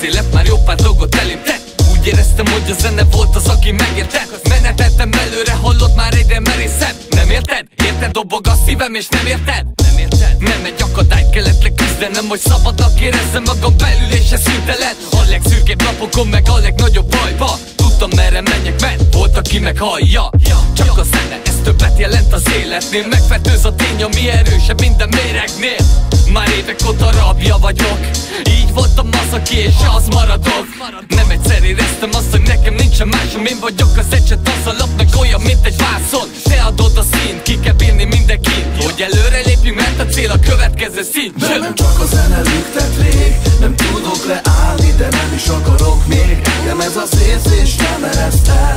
az élet már jó pár dolgot elém tett. Úgy éreztem, hogy a zene volt az, aki megértett. Menetettem előre, hallott már egyre merészebb. Nem érted? Érted? Dobog a szívem és nem érted? Nem egy akadályt kellett leküzdenem, hogy szabadnak érezzem magam belül, és ez szüntelen. A legszürkébb napokon, meg a legnagyobb bajba tudtam merre menjek, mert volt, aki meghallja. Csak a zene, ez többet jelent az életnél. Megfertőz a tény, ami erősebb minden méregnél. Már évek óta rabja vagyok, így voltam az, aki és az maradok. Nem egyszer éreztem azt, hogy nekem nincsen másom. Én vagyok az ecset, az a lapnak olyan, mint egy vászon. Te adod a színt, ki kell bírni mindenkit, hogy előre lépjünk, mert a cél a következő szint. Bennem csak a zene lüktet rég, nem tudok leállni, de nem is akarok még. Engem ez az érzés nem ereszt el.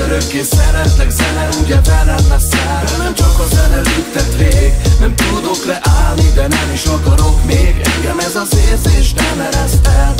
Örökké szeretlek, zene ugye velem leszel. Bennem csak a zene lüktet rég, nem tudok leállni, de nem is akarok még. Engem ez az érzés nem ereszt el.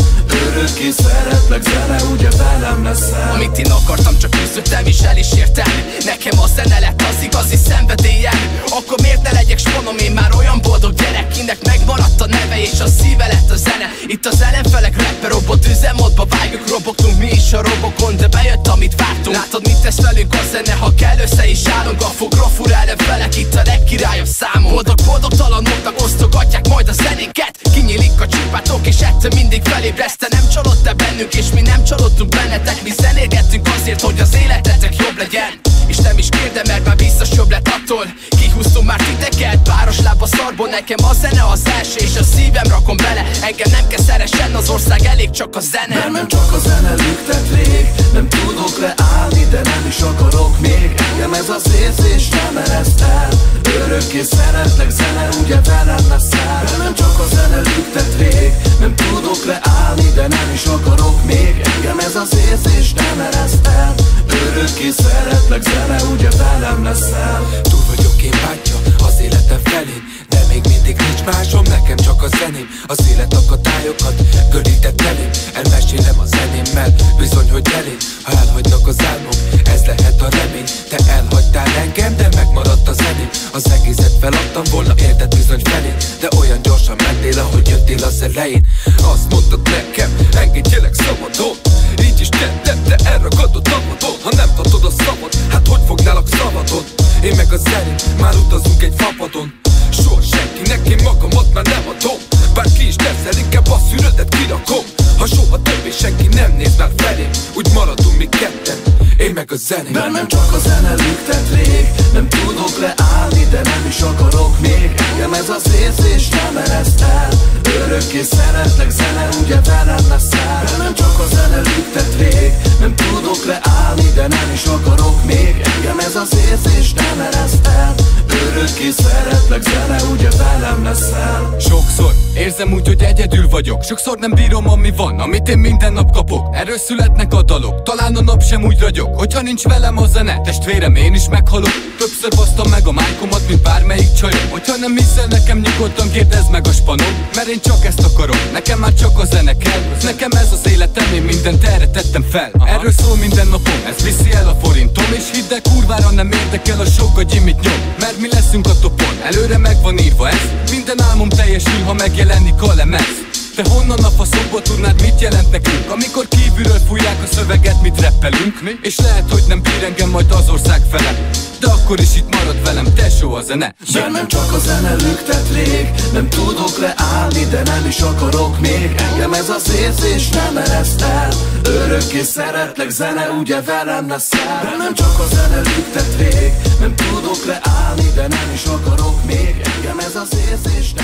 Örökké szeretlek, zene ugye velem leszel. Amit én akartam, csak küzdöttem és el is értem. Nekem a zene lett az igazi szenvedélyem. Akkor miért ne legyek sponom, én már olyan boldog gyerek, kinek megmaradt a neve és a szíve lett a zene. Itt az ellenfelek rapper robot üzemmódba vágjuk, robogtunk mi is a robokon, de bejött amit vártunk. Látod, mit tesz velünk a zene, ha kell össze is állunk. A fogrofúr ellenfelek itt a legkirályabb számon. Boldogtalanoknak osztogatják majd a zenéket. Kinyílik a csipátok és ettől mindig felébresz. Te nem csalódsz te bennünk és mi nem csalódtunk bennetek. Mi zenélgettünk azért, hogy az életetek jobb legyen. És nem is kérdem, mert már biztos jobb lett attól. Kihúztunk már titeket, páros láb a szarból. Nekem a zene az első és a szívem rakom bele. Engem nem kell szeressen, az ország elég csak a zene. Bennem csak a zene lüktet rég, nem tudok leállni, de nem is akarok még. Engem ez az érzés nem ereszt el. Örökké szeretlek, zene ugye velem leszel. Bennem csak a zene lüktet rég, nem tudok leállni, de nem is akarok még. Engem ez az érzés nem ereszt el. Örökké szeretlek, zene ugye velem leszel. Túl vagyok én bátyja az életem felén, de még mindig nincs másom, nekem csak a zeném. Az élet akadályokat görített elém. Elmesélem a zenémmel, bizony, hogy elég. Ha elhagynak az álmok, ez lehet a remény. Te elhagytál engem, de megmaradt a zeném. Az egészet feladtam volna, érted bizony felén, de olyan gyorsan mentél, ahogy jöttél az elején. Azt mondtad nekem, engedjelek szabadon. Így is tettem, de elragadod szabadon. Ha nem tartod a szabad, hát hogy fognálak szabadon? Én meg a zeném, már utazunk egy fapadon. Soha senkinek én magamat már nem adom. Bárki is teszel, inkább a szűrödet kirakom. Ha soha többé senki nem néz már felém, úgy maradunk mi ketten, én meg a zeném. Bennem csak a zene lüktet rég, nem tudok leállni, de nem is akarok még. Engem ez az érzés nem ereszt el. Örökké szeretlek, zene ugye velem leszel. Bennem csak a zene lüktet rég, nem tudok leállni, de nem is akarok még. Engem ez az érzés nem ereszt el. Örökké szeretlek, zene ugye velem leszel. Sokszor érzem úgy, hogy egyedül vagyok. Sokszor nem bírom, ami van, amit én minden nap kapok. Erről születnek a dalok, talán a nap sem úgy ragyog. Hogyha nincs velem a zene, testvérem, én is meghalok. Többször basztam meg a májkomat, mint bármelyik csajom. Hogyha nem hiszel nekem, nyugodtan kérdezd meg a spanom. Mert én csak ezt akarom, nekem már csak a zene kell. Nekem ez az életem, én mindent erre tettem fel. Erről szól minden napom, ez viszi el a forintom. És hidd el, kurvára nem érdekel a sok, hogy mit nyom. Mert mi leszünk a topon, előre meg van írva ez. Minden álmom teljesül, ha megjelenik a lemez. Te honnan a faszomból tudnád, mit jelent nekünk? Amikor kívülről fújják a szöveget, mit reppelünk? És lehet, hogy nem bír engem majd az ország fele, de akkor is itt marad velem, tesó a zene. Bennem csak a zene lüktet rég, nem tudok leállni, de nem is akarok még. Engem ez az érzés nem ereszt el. Örökké szeretlek, zene ugye velem leszel. Bennem csak a zene lüktet rég, nem tudok leállni, de nem is akarok még. Engem ez az érzés nem